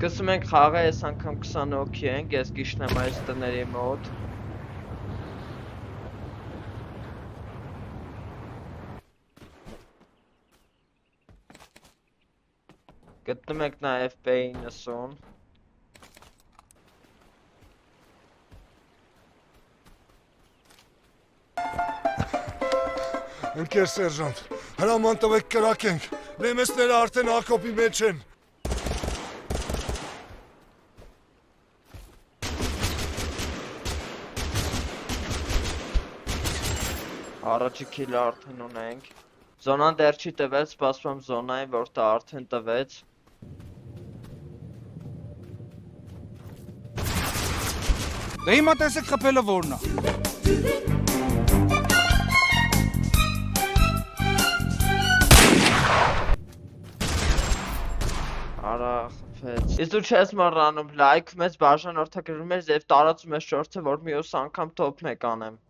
Սկսում ենք խաղը, այս անգամ 20 հոգի ենք, ես գիշնեմ այս տների մոտ։ Գտնում եք նաև P90։ Ընկեր սերժանտ, հրաման տվեք կրակենք, նեմեսները արդեն ակոպի մեջ են։ Առաջի քիլը արդեն ունենք։ Զոնան դեռ չի տվել, սպասում եմ զոնային, որ դա արդեն տվեց։ Դե հիմա տեսեք խփելը որն է։ Արա խփեց։ Իսկ դու չես մոռանում լայք մեծ բաժանորդագրում ես եւ տարածում ես շորտը, որ մյուս անգամ top 1 անեմ։